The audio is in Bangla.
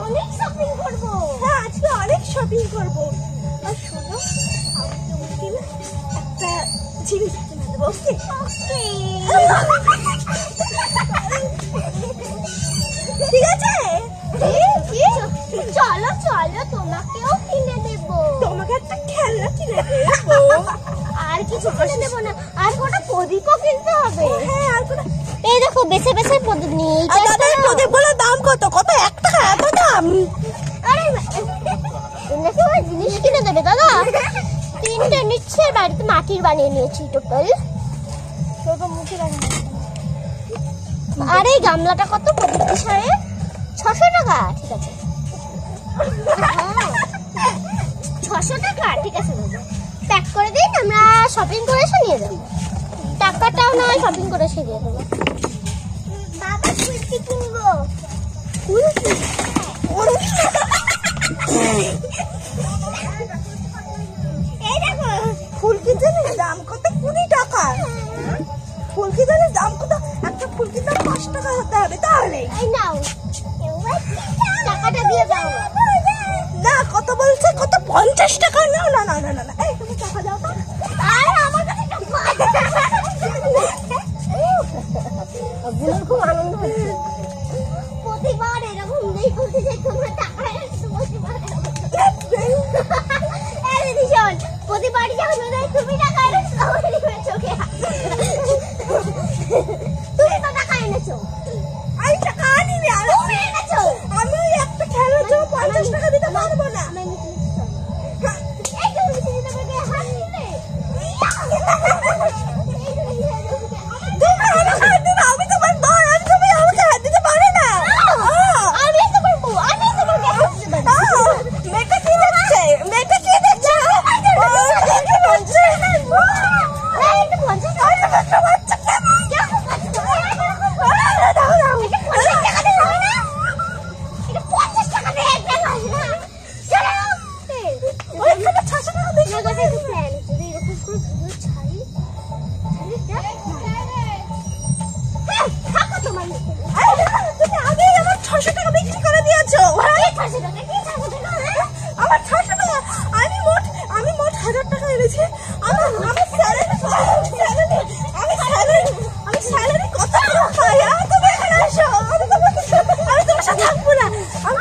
অনেক শপিং করব। হ্যাঁ আজকে অনেক শপিং করব। আর শোনো আমি তোমাকে একটা জিনিস কিনে দেবো। ওকে ঠিক আছে? চলো চলো তোমাকেও কিনে দেব। তোমাকে একটা খেলনা কিনে দেবো। আর কিছু কিনে দেবো না, আর কোটা প্রদীপও কিনতে হবে। হ্যাঁ আর কোনো এই দেখো বেছে বেছে প্রদীপ নিয়ে। দাদা প্রদীপগুলোর দাম কত? কত? 1 টাকা? এত দাম? আরে নাকি ওই জিনিস কিনে দেবে দাদা? 3টে নিচ্ছে, বাড়িতে মাটির বানিয়ে নিয়েছি টোটাল। আর এই গামলাটা কত প্রদীপ সাহেব? 600 টাকা। ঠিক আছে 600 টাকা। ঠিক আছে দাদা, প্যাক করে দিন, আমরা শপিং করে এসে নিয়ে যাবো। টাকাটাও না হয় শপিং করে এসে দিয়ে দেবো। বাবা ফুলকি কিনবো। ফুলকি? এই দেখো ফুলকি জানিস দাম কত? 20 টাকা। ফুলকি জানিস দাম কত? একটা ফুলকির দাম 5 টাকা হতে হবে তাহলে। এই নাও টাকাটা দিয়ে দাও। না কত বলছে? কত? 50 টাকা? না না না না না। এই তুমি টাকা দাও তো। আর আমার কাছে টাকা। আগুনের খুব আনন্দ হচ্ছে। প্রতিবার এরকম নেই বলতে যে তোমরা টাকা এসে বসে পারে। আরে দিশন প্রতিবারই যখন দেয় তুমি টাকা এনেছো আমার চোখে। তুমি তো টাকা এনেছো। আমি টাকা আনিনি। আর তুমি এনেছো। আমি ওই একটা খেলার জন্য 50 টাকা দিতে পারবো না। এই তো তুমি দিতে পারবে হাত দিলে। তুমি আমাকে হাত দিবে, আমি তোমার মা, আর তুমি আমাকে হাত দিতে পারো না। আমি তোমার বউ, আমি তোমাকে হাত দেব। মেয়েটা কি দেখছে? মেয়েটা কি দেখছে? তুমি আগেই আমার 600 টাকা বিক্রি করে দিয়েছো। আমার 600 টাকা। আমি মোট 1000 টাকা এনেছি। আমি স্যালারি কত টাকা পাই? তুমি এখানে আসো। আমি তোমার সাথে থাকবো না। আমি